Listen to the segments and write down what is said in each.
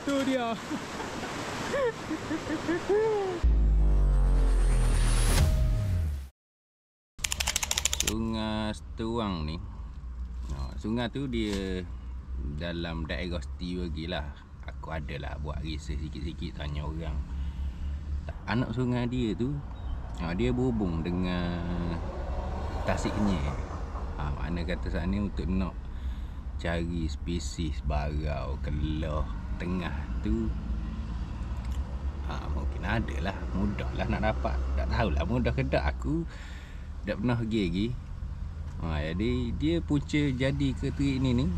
Tu dia. Sungai Setuang ni. Sungai tu dia dalam daerah Seti bagilah. Aku adalah buat research sikit-sikit, tanya orang. Anak sungai dia tu dia berhubung dengan Tasik Kenyir. Mana kata saat ni untuk nak cari spesies barau keloh tengah tu mungkin ada lah, mudah lah nak dapat. Tak tahulah mudah ke tak, aku tak pernah pergi lagi. Jadi dia punca jadi ke terik ni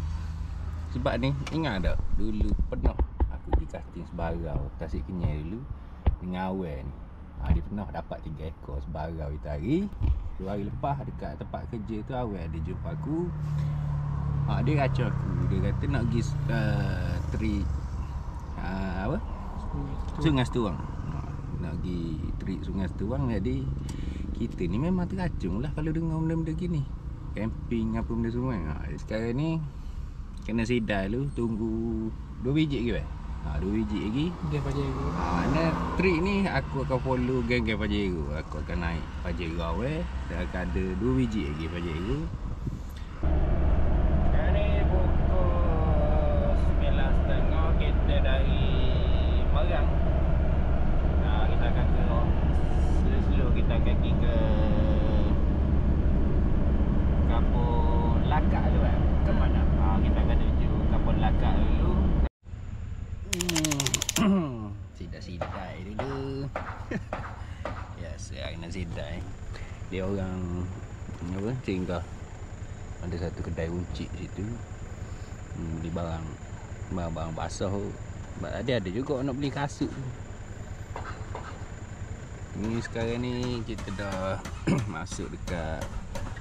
sebab ni ingat tak dulu pernah aku pergi casting sebarau Tasik Kenyir dulu dengan awal ni. Dia pernah dapat 3 ekor sebarau itu hari. 2 hari lepas dekat tempat kerja tu awal dia jumpa aku. Dia kacau aku, dia kata nak pergi terik Sungai Setuang. Nak pergi terik Sungai Setuang. Jadi kita ni memang teracung lah kalau dengar benda-benda gini, camping apa benda semua. Sekarang ni kena sidai lu, tunggu 2 biji lagi 2 biji lagi geng Pajero. Mana trip ni aku akan follow geng Pajero. Aku akan naik Pajero awal dan akan ada 2 biji lagi Pajero. Sekarang ni pukul 9.30, kita dari Merang. Kita akan ke slow, kita akan pergi ke Kampung Lakak tu kan. Ke mana? Kita akan tuju Kampung Lakak dulu. Sidai dulu. Ya, saya kena sidai. Dia orang apa? Singgah. Ada satu kedai runcit situ. Beli barang basah. Ada juga nak beli kasut. Ni sekarang ni kita dah masuk dekat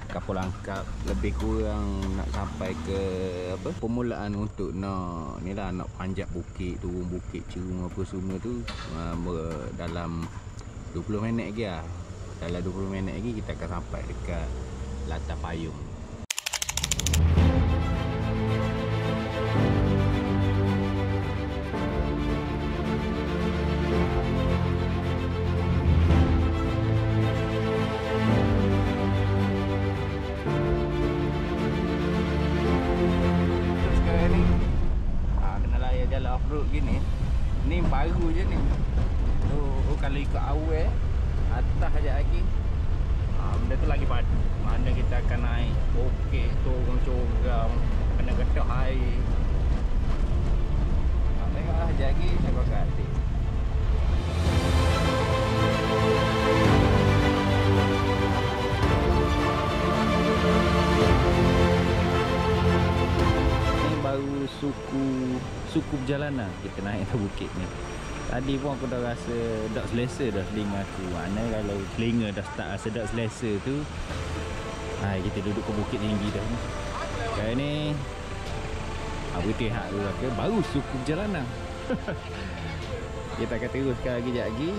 Kapal Langkap, lebih kurang nak sampai ke apa permulaan untuk nak ni lah, nak panjat bukit, turun bukit Cerung apa semua tu dalam 20 minit lagi lah. Dalam 20 minit lagi kita akan sampai dekat Latar Payung. Gini ni baru je ni. Kalau ikut awal atas aja lagi benda tu lagi padu. Mana kita akan naik bukit, turun curam, kena gedak air. Tengoklah aja lagi saya kau kata. Baru suku perjalanan kita naik ke bukit ni. Tadi pun aku dah rasa tak selesa dah telinga aku. Mana kalau telinga dah start rasa tak selesa tu, kita duduk ke bukit tinggi dah ni. Sekarang ni berhenti dulu ke baru suku perjalanan. Kita akan teruskan lagi sekejap lagi.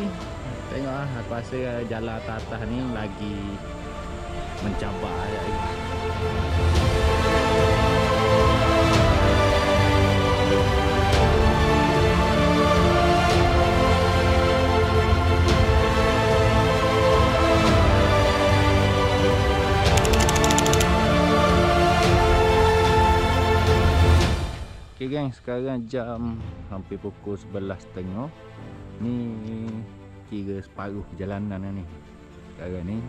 Tengoklah, aku rasa jalan atas ni lagi mencabar sekejap lagi. Okay gang, sekarang jam hampir pukul 11.30. Ni kira separuh perjalanan ni. Sekarang ni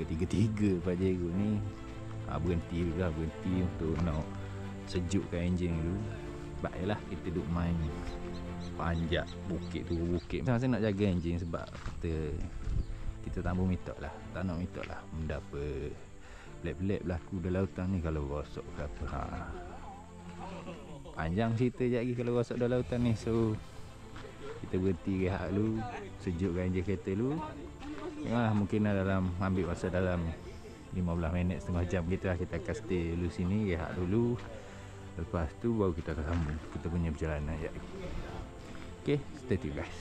ketiga-tiga Pajero ni berhenti untuk nak sejukkan enjin dulu. Baiklah kita duduk main panjat bukit tu bukit. Masa nak jaga enjin sebab kita tambah mitok lah. Tak nak mitok lah benda apa pelak-pelak berlaku dalam lautan ni kalau rosok ke apa. Panjang cerita je lagi kalau rosak dalam lautan ni. So kita berhenti rehat dulu, sejukkan enjin kereta dulu. Tengoklah mungkin dalam ambil masa dalam 15 minit setengah jam kita akan stay dulu sini, rehat dulu. Lepas tu baru kita akan sambung kita punya perjalanan je. Okay, stay tune guys.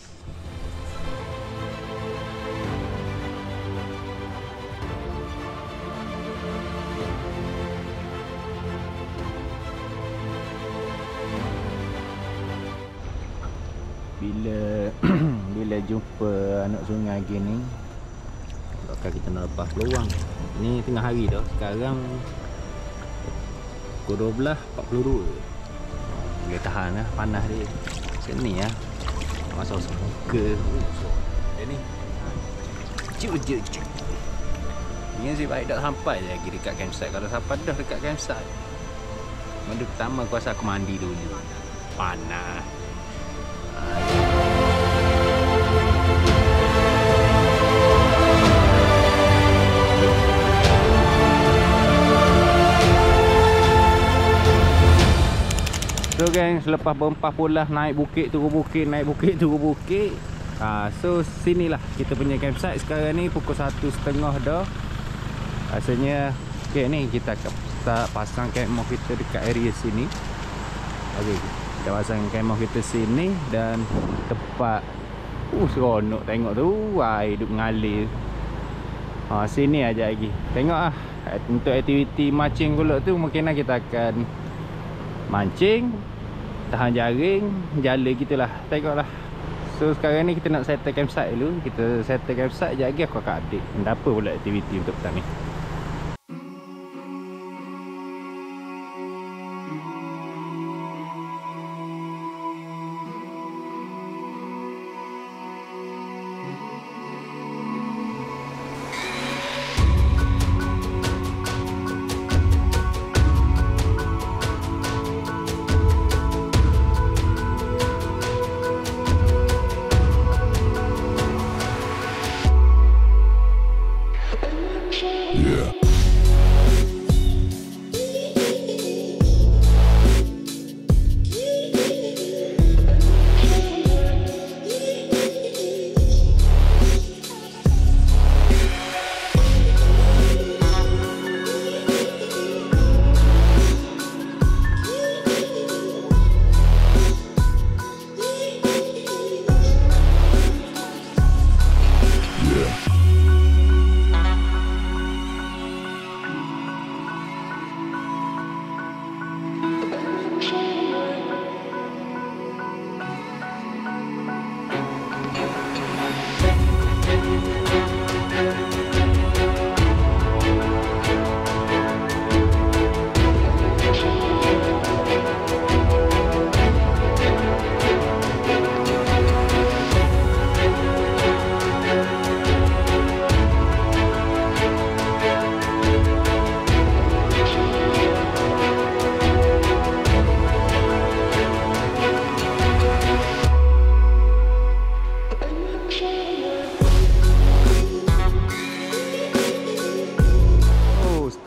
Bila jumpa anak sungai gini, bakal kita nak lepas peluang. Ni tengah hari dah. Sekarang pukul 12.42. Boleh tahan lah panas dia. Sini lah. Masuk muka. Dia ni. Cuk. Ni si baik dah sampai lagi dekat campsite. Kalau sampai dah dekat campsite, benda pertama aku rasa aku mandi dulu. Panas. So gang, selepas berempah pula naik bukit, turun bukit, naik bukit, turun bukit. So sinilah kita punya campsite. Sekarang ni pukul 1.30 dah. Rasanya okay, ni kita pasang kemah kita dekat area sini. Okay, kita pasang kemah kita sini. Dan tempat seronok tengok tu. Hidup mengalir. Sini aja lagi. Tengok lah. Untuk aktiviti mancing pula tu, mungkin lah kita akan mancing, tahan jaring, jala gitulah. Tengoklah. So sekarang ni kita nak settle campsite dulu. Kita settle campsite, sekejap lagi aku akan update apa pula aktiviti untuk petang ni.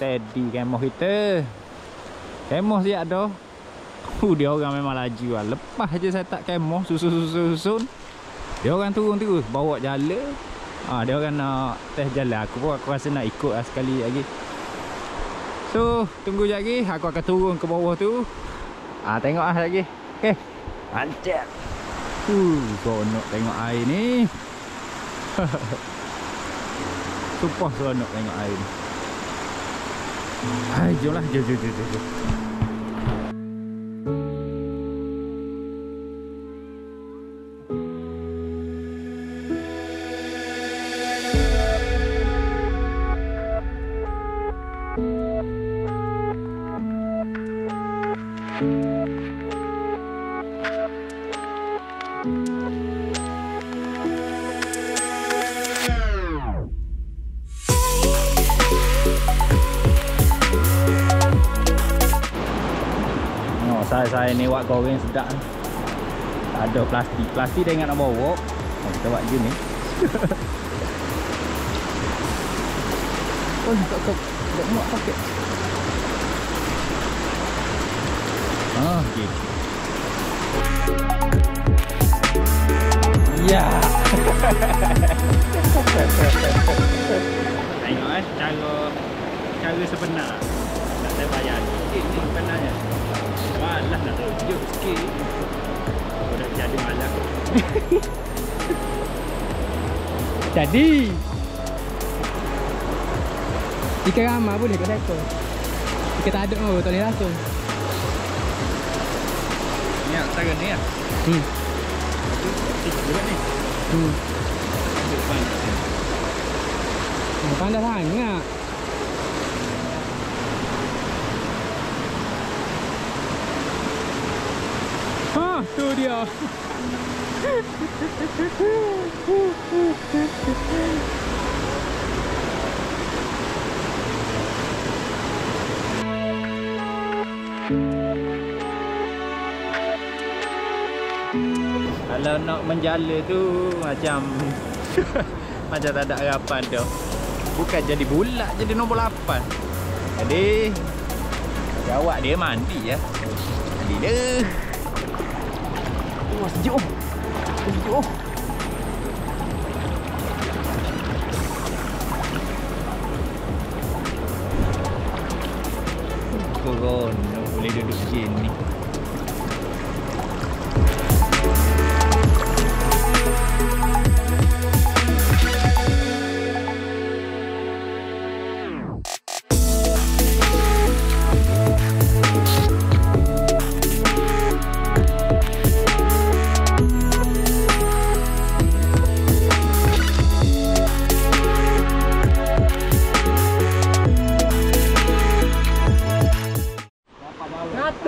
Steady kemah kita. Kemah siap dah. Dia orang memang laju lah. Lepas je saya tak kemah, susun. Dia orang turun terus bawa jala. Dia orang nak test jala. Aku rasa nak ikut lah sekali lagi. So tunggu je lagi. Aku akan turun ke bawah tu. Tengok lah lagi. Okay, mantap. Seronok tengok air ni. Sumpah seronok tengok air ni. Jom lah, jom. Saya ni buat goreng sedap. Tak ada plastik. Plastik dia ingat nak bawa. Kita buat je ni. Tak muat pakai. Okay. Ya. Tengok cara sebenar. Tak saya bayar sikit ni sebenarnya. Malah nak tunjuk sikit. Aku dah jadi malah. Jadi jika ramai boleh kat ekor. Jika tak ada tak boleh langsung. Ni cara ni lah. Pandai sangat. Ha, tu dia. Kalau nak menjala tu macam macam tak ada harapan tu. Bukan jadi bulat, jadi nombor 8. Jadi jawab dia mandi ya. Mandi dia. Oh, sejuk. Sejuk. Corona boleh duduk sini.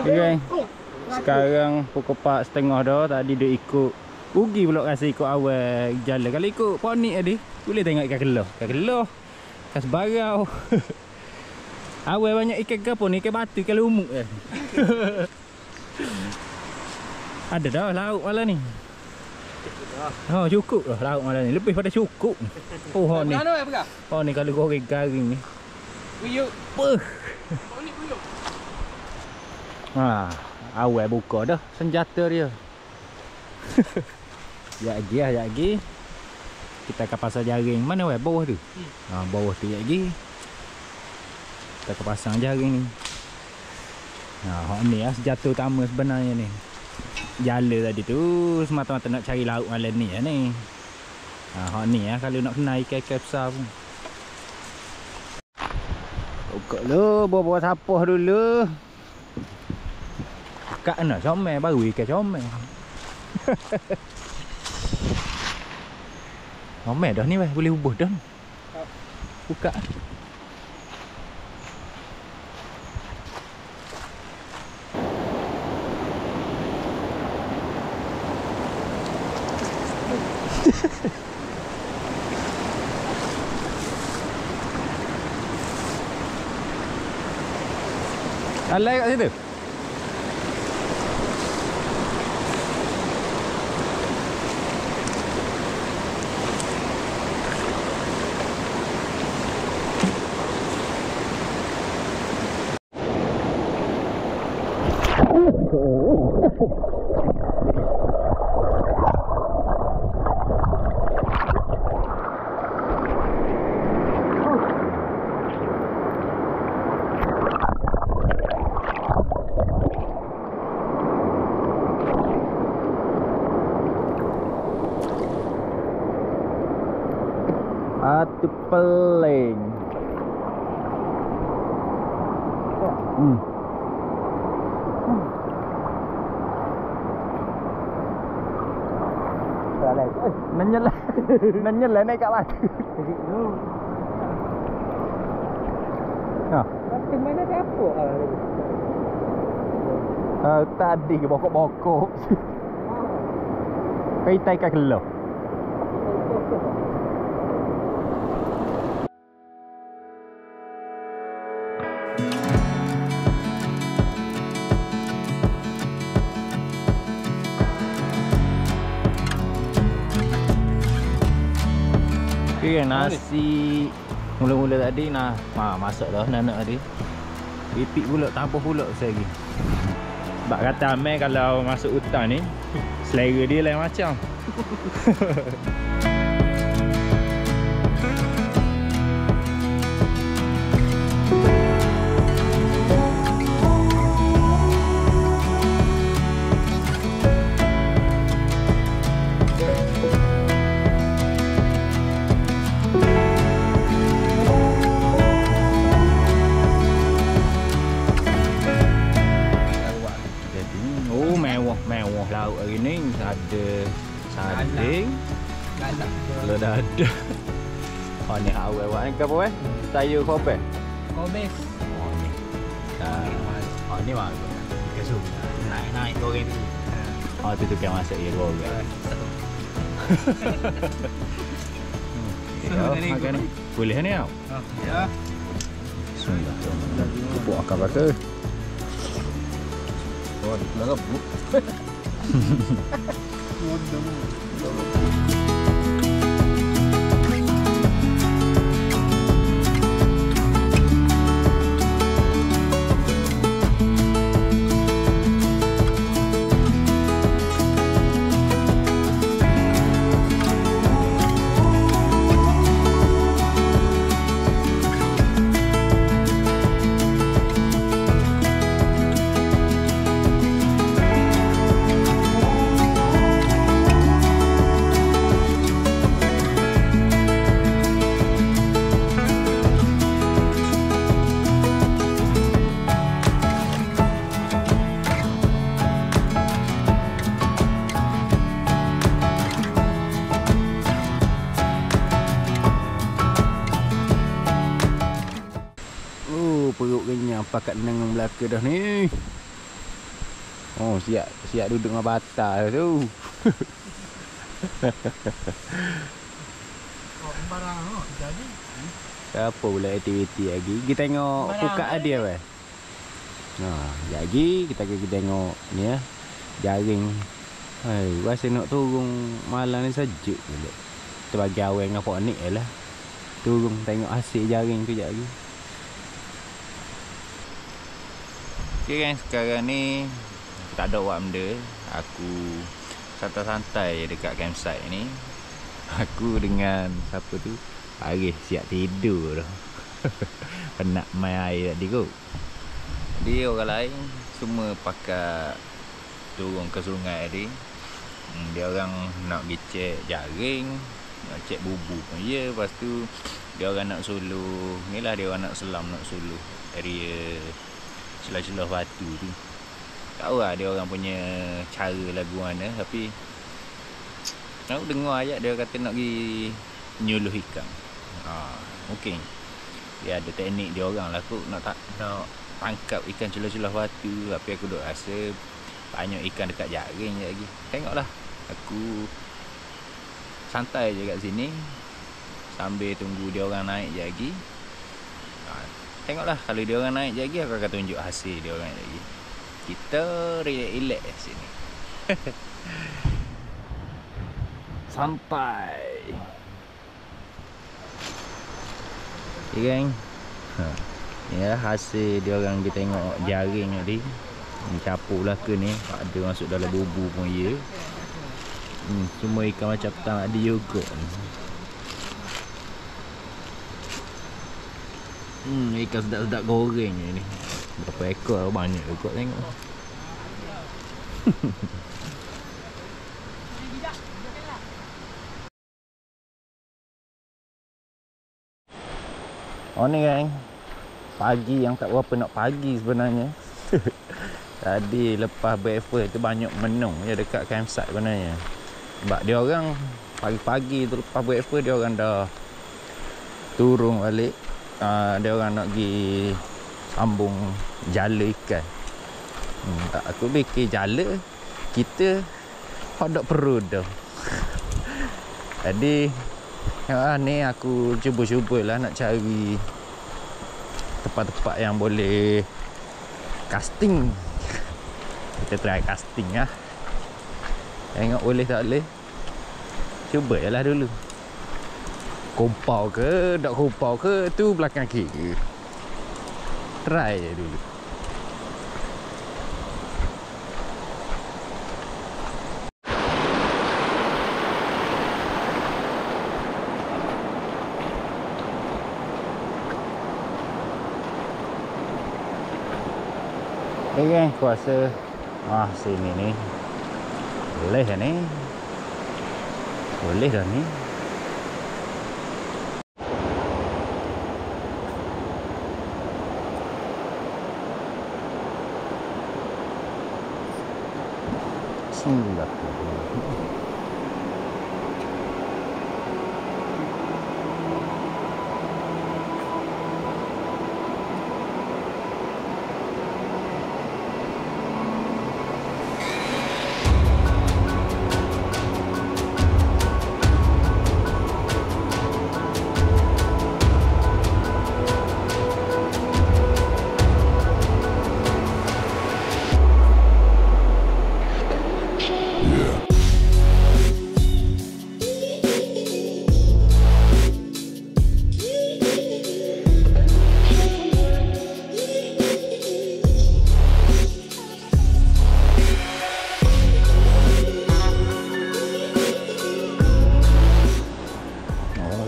Okay. Sekarang pukul 4.30 dah. Tadi dia ikut Ugi pula rasa ikut awal jalan. Kalau ikut Ponik tadi boleh tengok ikan keloh. Ikan keloh, ikan sebarau. Awal banyak ikan ke apa ni? Ikan batu, ikan lumuk je. Ada dah lauk malam ni. Oh, cukup dah lauk malam ni. Lebih pada cukup. Oh, ni. Oh, ni kalau goreng garing ni. Buyuk. Puh. Ponik buyuk. Ha, awal buka dah senjata dia. Sekejap lagi lah, sekejap lagi. Kita akan pasang jaring. Mana weh? Bawah tu? Ha, bawah tu sekejap lagi. Kita akan pasang jaring ni. Ha, ni lah senjata utama sebenarnya ni. Jala tadi tu semata-mata nak cari lauk malam ni lah ni. Ha, ni lah kalau nak kena ikan-ikan besar pun. Buka dulu, bawa-bawa sapah dulu. Kak nak comel baru ikan comel. Comel dah ni weh, boleh ubuh dah. Buka. Alai kat situ. Batu peling. Menyelai naik kat batu. Ha. Batu mana siapa? Tadi ke bokok-bokok. Peitai kat keloh. Okay, nasi mula-mula tadi nah, masak dah nak tadi. Pipik pula, tampah pula saya lagi. Sebab kata Amel kalau masuk hutan ni selera dia lain macam. Sanding. Galak. Telur dadah. Oh ni awal-awal ni ke apa Sayur kopi. Kobes. Oh ni. Oh ni mah. Kesum. Naik goreng tu. Oh tu tukang masak dia goreng. Makan ni. Boleh ni tau. Ya. Bismillah. Pupuk akar-akar. Oh, dia pula rebut. Perut kenyang pakat nengang belaka dah ni. Oh, siap duduk dengan batal tu. Barang jadi. Apa pula aktiviti lagi? Kita tengok pukat dia weh. Lagi kita tengok ni ya. Jaring. Hai, rasa nak turun malam ni sejuk pula. Kita bagi awal dengan pok ni lah. Turun tengok hasil jaring tu jap lagi. Okay kan, sekarang ni tak ada buat benda. Aku santai-santai dekat campsite ni. Aku dengan siapa tu Arif siap tidur dah. Penat main air tadi kot. Jadi orang lain semua pakai turun ke sungai tadi. Dia orang nak pergi cek jaring, nak cek bubu pun ya. Lepas tu dia orang nak suluh. Ni lah dia orang nak selam, nak suluh area celah-celah batu tu. Tak tahu lah dia orang punya cara lagu mana. Tapi aku dengar ayat dia kata nak pergi nyuluh ikan. Mungkin dia ada teknik dia orang lah kot nak tangkap ikan celah-celah batu. Tapi aku duk rasa banyak ikan dekat jaring je lagi. Tengoklah. Aku santai je kat sini sambil tunggu dia orang naik je lagi. Tengoklah kalau dia orang naik je lagi aku akan tunjuk hasil dia orang lagi. Kita relax sini. Sampai. Okay gang. Ya hasil dia orang kita tengok jaring tadi. Capuk lah ke ni. Ada masuk dalam bubu pun ya. Semua ikan macam petang ada yoghurt ni. Ikan sedap-sedap goreng ni. Berapa ekor banyak juga tengok. Oh ni kan. Pagi yang tak berapa nak pagi sebenarnya. Tadi lepas breakfast tu banyak menung je dekat campsite sebenarnya. Sebab dia orang pagi-pagi tu lepas breakfast dia orang dah turun balik. Dia orang nak pergi sambung jala ikan. Aku fikir jala kita hodok perut dah. Jadi ni aku cuba-cubalah nak cari tempat-tempat yang boleh casting. Kita try casting lah. Tengok boleh tak boleh. Cuba je lah dulu. Kompau ke, tak kompau ke, tu belakang kiri. Try je dulu. Okay kan, aku rasa sini ni boleh dah ni. Boleh dah ni. Bismillah.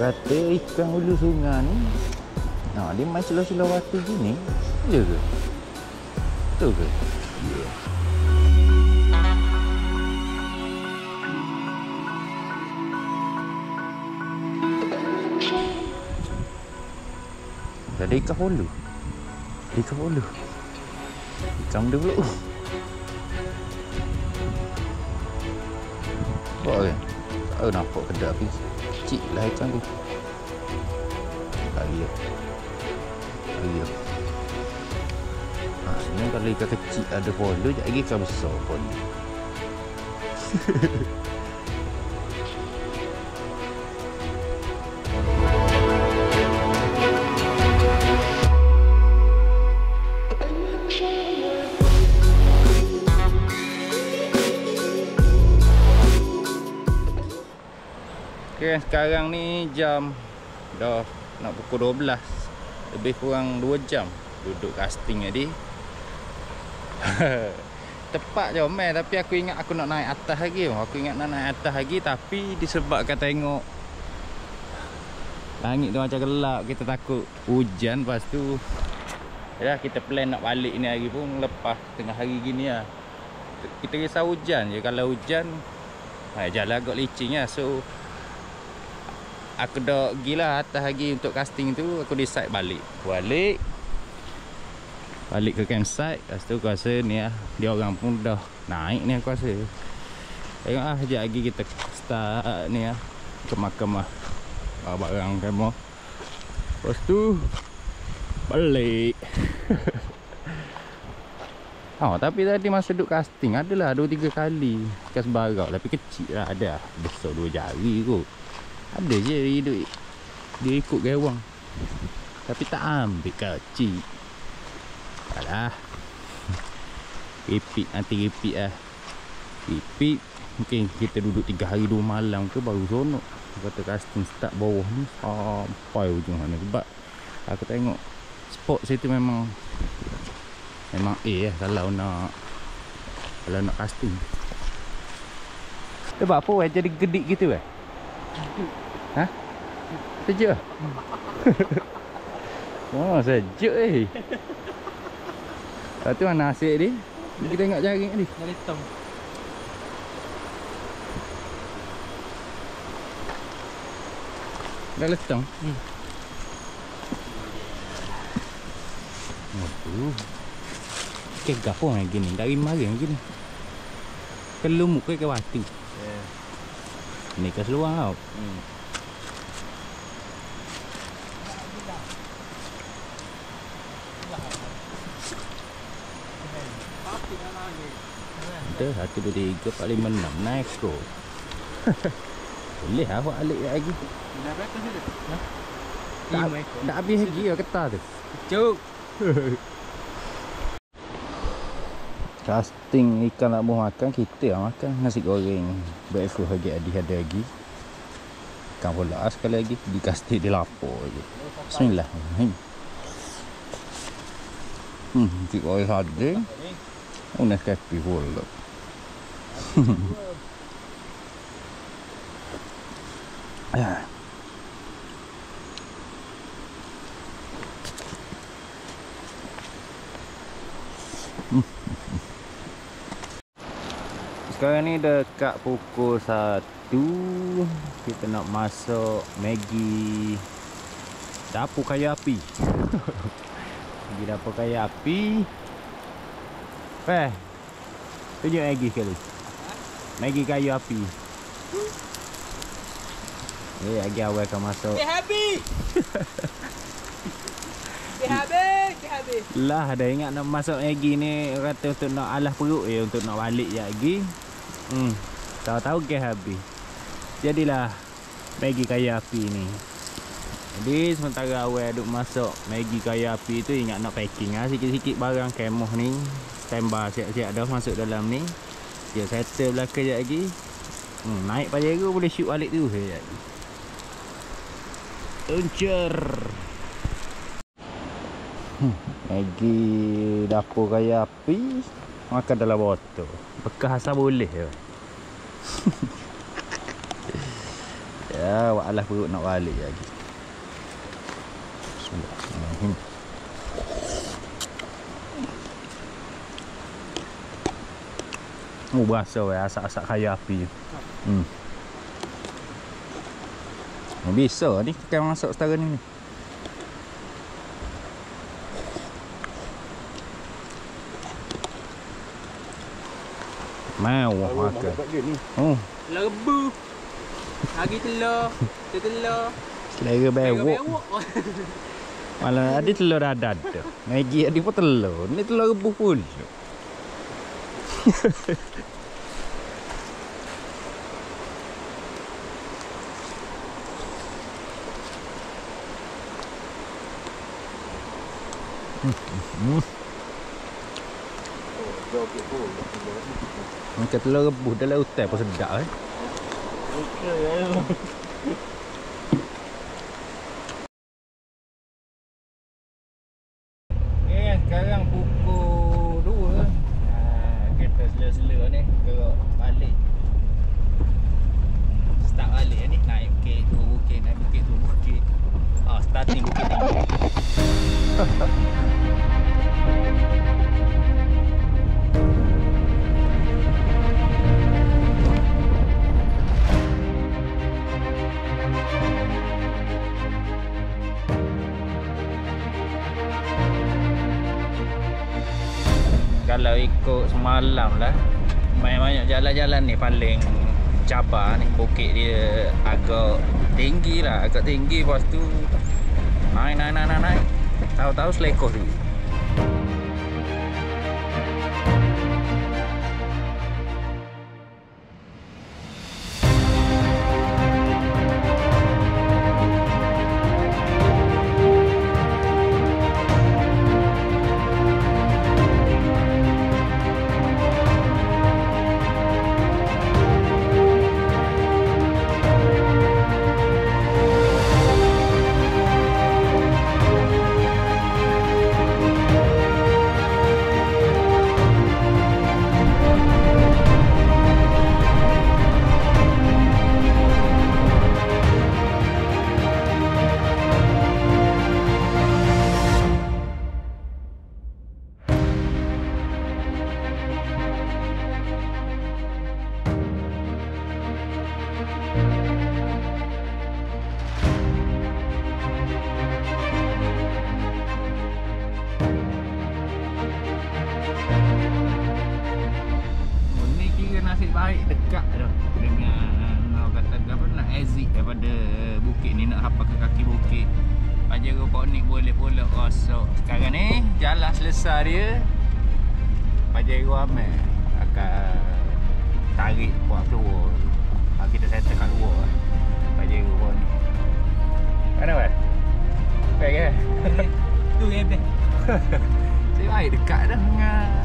kata ikan hulu sungai ni, dia main celah-celah waktu gini. Ya ke? Betul ke? Ya. Ada ikan hulu. Ikan hulu. Ikan dia pula. Nampak kan? Tak nampak kedap ni. Kecil lah ikan tu. Lagi. Sebenarnya kalau ikan kecil ada hulu, sekejap lagi ikan besar pun. Okay, sekarang ni jam dah nak pukul 12. Lebih kurang 2 jam duduk casting tadi. Tepat je Omel, tapi aku ingat aku nak naik atas lagi. Aku ingat nak naik atas lagi, tapi disebabkan tengok langit tu macam gelap, kita takut hujan. Lepas tu yalah, kita plan nak balik ni hari pun lepas tengah hari gini lah. Kita risau hujan je. Kalau hujan jalan agak licin lah. So aku dah gila atas lagi untuk casting tu. Aku decide balik ke campsite. Lepas tu aku rasa ni lah, dia orang pun dah naik ni aku rasa. Tengok lah, sekejap lagi kita start ni lah, kemas-kemas barang kemah. Lepas tu balik. Tapi tadi masa duduk casting adalah 2-3 kali ikan sebarau, tapi kecil lah. Ada besar 2 jari kot. Ada je dia ikut gewang, tapi tak ambil kecil. Alah, repeat lah. Repeat. Mungkin kita duduk 3 hari 2 malam ke baru sonok. Kata casting start bawah ni sampai ujung sana. Sebab aku tengok spot situ memang lah kalau nak casting. Sebab apa jadi gedik gitu Sejuk lah. Sejuk Lepas tu mana asyik ni? Kita tengok jaring ni. Dah letong. Dah letong? Aduh. Kegap pun lagi ni. Dari maring lagi ni. Kelumuk ke wati? Ni ke seluar tau. Ada 1, 2, 3, 4, 5, 6 naik ko. Boleh lah buat alik lagi. Dah berapa tu? Tak habis lagi lah ketah tu. Cuk. Casting ikan nak buah makan, kita lah makan nasi goreng breakfast lagi ada lagi. Ikan pula sekali lagi di casting dia lapar je. Bismillahirrahmanirrahim. Nasi goreng sardin. Unas kapi pula. Sekarang ni dekat pukul 1. Kita nak masuk Maggi dapur kayu api. Maggi dapur kayu api. Tunjuk Maggi sekali. Maggi kayu api. Lagi awal akan masuk. Dia habis. Dia habis. Lah dah ingat nak masuk Maggi ni, kata untuk nak alah perut je, untuk nak balik je lagi. Tahu-tahu gas habis. Jadilah Maggi kayu api ni. Jadi sementara awal duk masuk Maggi kayu api tu, ingat nak packing lah sikit-sikit barang kemah ni. Standby siap-siap dah masuk dalam ni. Dia settle belakang sekejap lagi. Naik pajero boleh shoot balik tu sekejap lagi. Luncur. Maggi dapur kayu api makan dalam botol. Bekas asal boleh je. Ya, alah perut nak balik lagi. Bismillahirrahmanirrahim. Berasa asak-asak kayu api. Bisa ni kita masak setara ni. Mau makan. Oh, Lebu. Lagi telur. Telur. selera bewok. Malah ada telur dadad tu. Maggi ada pun telur. Ni telur rebus pun. Macam telur rebus dalam hutan pun sedap Sekarang pukul 2. Kita sela-sela ni gerak balik. Start balik ni naik bukit tu bukit, naik bukit tu bukit. Starting bukit tinggi. Kalau ikut semalam lah, banyak-banyak jalan-jalan ni paling cabar ni. Bukit dia agak tinggi lah, agak tinggi. Lepas tu naik. Tahu-tahu selekoh dulu. Nasib baik dekat dah dengan orang kata apa nak exit daripada bukit ni, nak hapa ke kaki bukit. Pajero Ponik boleh pula rosok. Sekarang ni jalan selesai dia, Pajero Amel akan tarik buat keluar. Kita settle kat luar Pajero Ponik. Mana buat? Baik ke? Tu rebel. Nasib baik dekat dah dengan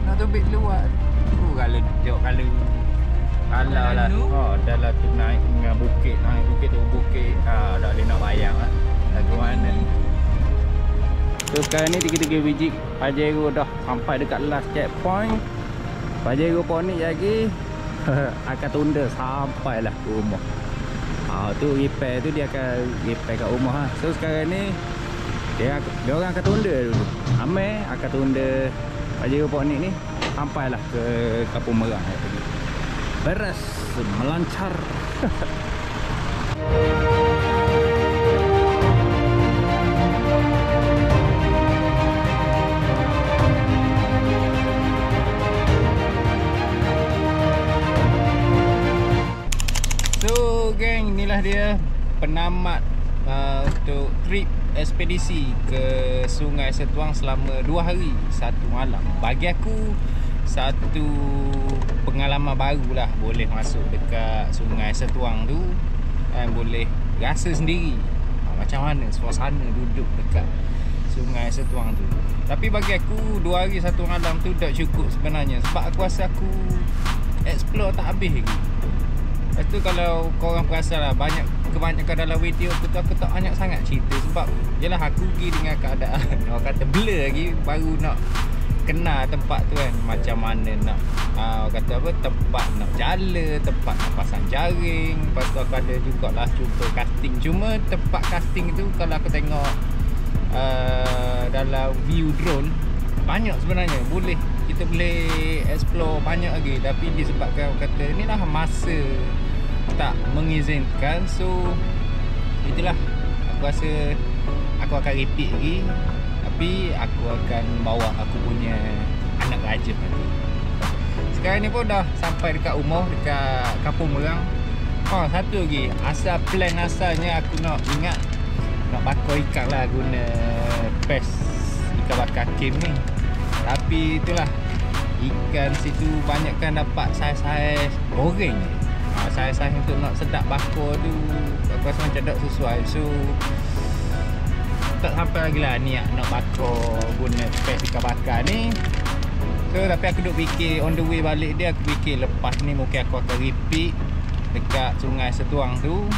nak tubik luar. Kalau lah dah lah tu naik dengan bukit, dah boleh nak bayang lah lagu mana. So sekarang ni 3 biji Pajero dah sampai dekat last checkpoint. Pajero Ponik lagi akan tunda sampai lah ke rumah. Tu repair tu dia akan repair kat rumah. So sekarang ni dia orang akan tunda dulu. Amel akan tunda Pajero Ponik ni sampailah ke Kampung Merah tadi. Beres melancar. So geng, inilah dia penamat untuk trip ekspedisi ke Sungai Setuang selama 2 hari 1 malam. Bagi aku satu pengalaman baru lah, boleh masuk dekat Sungai Setuang tu dan boleh rasa sendiri macam mana suasana duduk dekat Sungai Setuang tu. Tapi bagi aku 2 hari 1 malam tu tak cukup sebenarnya, sebab aku rasa aku explore tak habis lagi. Lepas tu kalau korang perasan lah, kebanyakan dalam video aku tu aku tak banyak sangat cerita, sebab yelah aku pergi dengan keadaan orang kata blur lagi, baru nak kenal tempat tu kan, macam mana nak kata apa, tempat nak jala, tempat nak pasang jaring. Lepas tu aku ada jugalah cuba casting. Cuma tempat casting tu kalau aku tengok dalam view drone, banyak sebenarnya, kita boleh explore banyak lagi. Tapi disebabkan aku kata ni lah masa tak mengizinkan, so itulah, aku rasa aku akan repeat lagi. Tapi aku akan bawa aku punya anak raja nanti. Sekarang ni pun dah sampai dekat rumah, dekat Kampung Merang. Satu lagi, plan asalnya aku nak ingat nak bakar ikan lah guna pes ikan bakar Kim ni. Tapi itulah, ikan situ banyakkan dapat saiz-saiz goreng. Saiz-saiz untuk nak sedap bakar tu aku rasa macam tak sesuai. So tak sampai lagi lah niat nak bakar guna pes ikan bakar ni. So tapi aku duk fikir on the way balik dia, aku fikir lepas ni mungkin aku akan repeat dekat Sungai Setuang tu.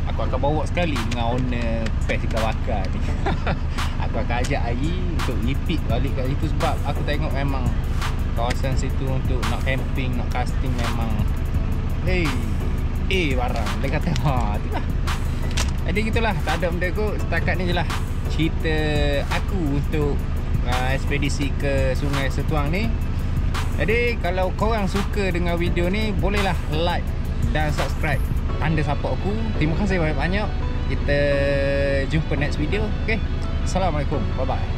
Aku akan bawa sekali dengan owner pes ikan bakar ni. Aku akan ajak Ayi untuk repeat balik kat situ. Sebab aku tengok memang kawasan situ untuk nak camping, nak casting memang barang. Dia kata itulah. Jadi gitulah, tak ada benda kot. Setakat ni je lah cerita aku untuk ekspedisi ke Sungai Setuang ni. Jadi kalau korang suka dengan video ni, bolehlah like dan subscribe, tanda support aku. Terima kasih banyak-banyak. Kita jumpa next video. Okay, Assalamualaikum, bye bye.